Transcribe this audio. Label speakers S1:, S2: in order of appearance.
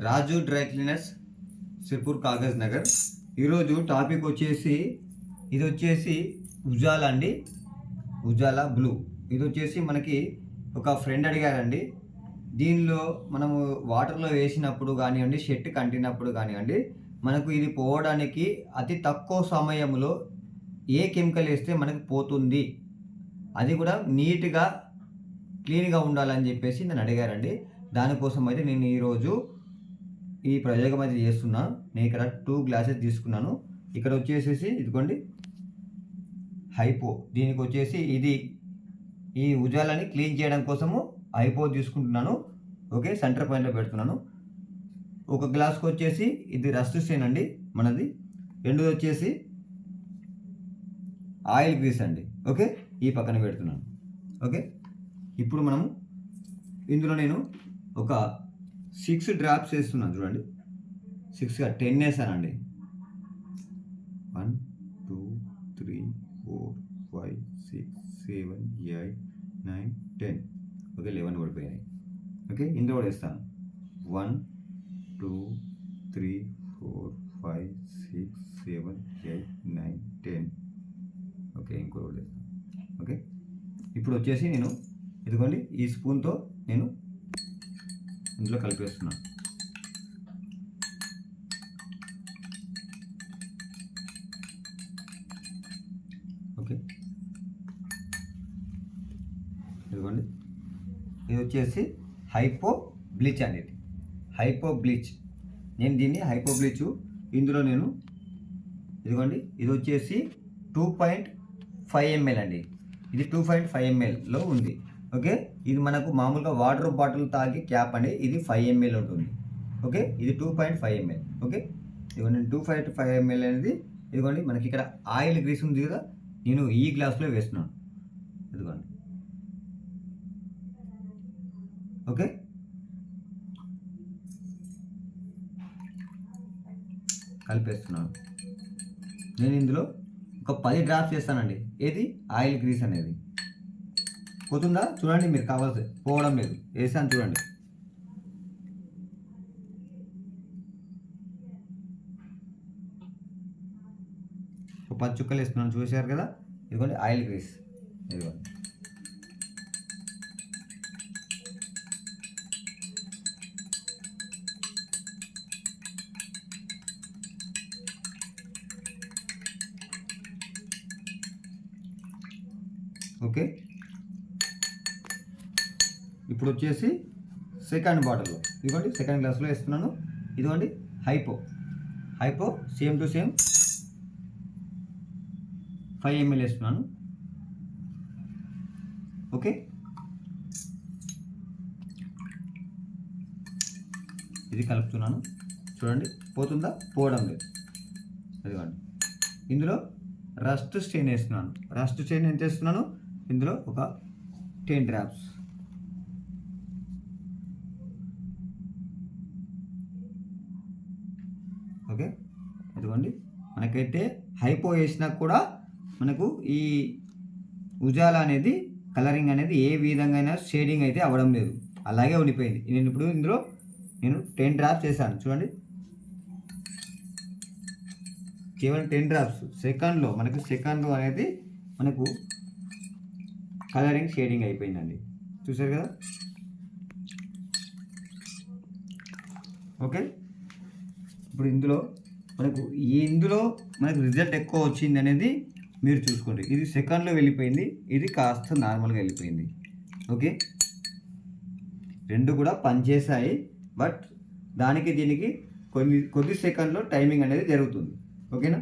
S1: రాజు dry cleaners, Sirpur, Kagaz Nagar. ఈరోజు topic వచ్చేసి ఇది వచ్చేసి ఉజాలా అండి, ఉజాలా బ్లూ. ఇది వచ్చేసి మనకి ఒక ఫ్రెండ్ అడిగారండి. దీనిలో మనము వాటర్లో వేసినప్పుడు కానివ్వండి, షర్ట్ కంటినప్పుడు కానివ్వండి, మనకు ఇది పోవడానికి అతి తక్కువ సమయంలో ఏ కెమికల్ వేస్తే మనకు పోతుంది, అది కూడా నీట్గా క్లీన్గా ఉండాలని చెప్పేసి నన్ను అడిగారండి. దానికోసం అయితే నేను ఈరోజు ఈ ప్రయోగం అయితే చేస్తున్నాను. నేను ఇక్కడ 2 గ్లాసెస్ తీసుకున్నాను. ఇక్కడ వచ్చేసేసి ఇదిగోండి హైపో, దీనికి వచ్చేసి ఇది ఈ ఉజాలని క్లీన్ చేయడం కోసము హైపో తీసుకుంటున్నాను. ఓకే, సెంటర్ పాయింట్లో పెడుతున్నాను. ఒక గ్లాస్కి వచ్చేసి ఇది రస్ట్ స్టెయిన్ అండి మనది, రెండోది వచ్చేసి ఆయిల్ గ్రీస్ అండి. ఓకే, ఈ పక్కన పెడుతున్నాను. ఓకే, ఇప్పుడు మనము ఇందులో నేను ఒక 6 డ్రాప్స్ వేస్తున్నాను. చూడండి, 6గా 10 వేసానండి. 1 2 3 4 5 6 7 8 9 10. ఓకే, 11 పడిపోయాయి. ఓకే, ఇందులో కూడా వేస్తాను. 1 2 3 4 5 6 7 8 9 10. ఓకే, ఇంకో కూడా వేస్తాను. ఓకే, ఇప్పుడు వచ్చేసి నేను ఇదిగోండి ఈ స్పూన్తో నేను ఇందులో కలిపేస్తున్నాను. ఓకే, ఇదిగోండి ఇది వచ్చేసి హైపో బ్లీచ్ అండి. ఇది హైపో బ్లీచ్. నేను దీన్ని హైపో బ్లీచ్ ఇందులో నేను ఇదిగోండి ఇది వచ్చేసి 2.5 ml అండి. ఇది 2.5 mlలో ఉంది. ఓకే, ఇది మనకు మామూలుగా వాటర్ బాటిల్ తాగి క్యాప్ అండి. ఇది 5 ml ఉంటుంది. ఓకే, ఇది 2.5 ml. ఓకే, ఇదిగోండి 2.5 ml అనేది ఇదిగోండి మనకి ఇక్కడ ఆయిల్ గ్రీస్ ఉంది కదా, నేను ఈ గ్లాస్లో వేస్తున్నాను. ఇదిగోండి. ఓకే, కలిపేస్తున్నాను. నేను ఇందులో ఒక 10 డ్రాప్స్ చేస్తానండి. ఏది ఆయిల్ గ్రీస్ అనేది పోతుందా చూడండి, మీరు కావాల్సి పోవడం లేదు. వేసాను చూడండి. ఒక 10 చుక్కలు వేస్తున్నాను, చూసారు కదా. ఇదిగోండి ఆయిల్ గ్రీస్. ఇదిగోండి. ఓకే, ఇప్పుడు వచ్చేసి సెకండ్ బాటిల్లో ఇదిగోండి సెకండ్ గ్లాస్లో వేస్తున్నాను. ఇదిగోండి hypo, hypo same to same 5 ml వేస్తున్నాను. ఓకే, ఇది కలుపుతున్నాను. చూడండి, పోతుందా? పోవడం లేదు. ఇదిగోండి ఇందులో రస్ట్ స్టెయిన్ వేస్తున్నాను. రస్ట్ స్టెయిన్ ఎంత వేస్తున్నాను? ఇందులో ఒక 10 డ్రాప్స్. ఓకే, ఇదిగోండి మనకైతే హైపో వేసినా కూడా మనకు ఈ ఉజాలా అనేది కలరింగ్ అనేది ఏ విధంగా షేడింగ్ అయితే అవ్వడం లేదు, అలాగే ఉండిపోయింది. నేను ఇప్పుడు ఇందులో 10 డ్రాప్స్ వేసాను. చూడండి, కేవలం 10 డ్రాప్స్. సెకండ్లో అనేది మనకు కలరింగ్ షేడింగ్ అయిపోయిందండి. చూసారు కదా. ఓకే, ఇప్పుడు ఇందులో మనకు రిజల్ట్ ఎక్కువ వచ్చింది అనేది మీరు చూసుకోండి. ఇది సెకండ్లో వెళ్ళిపోయింది, ఇది కాస్త నార్మల్గా వెళ్ళిపోయింది. ఓకే, రెండు కూడా పనిచేసాయి. బట్ దానికి దీనికి కొద్ది సెకండ్లో టైమింగ్ అనేది జరుగుతుంది. ఓకేనా.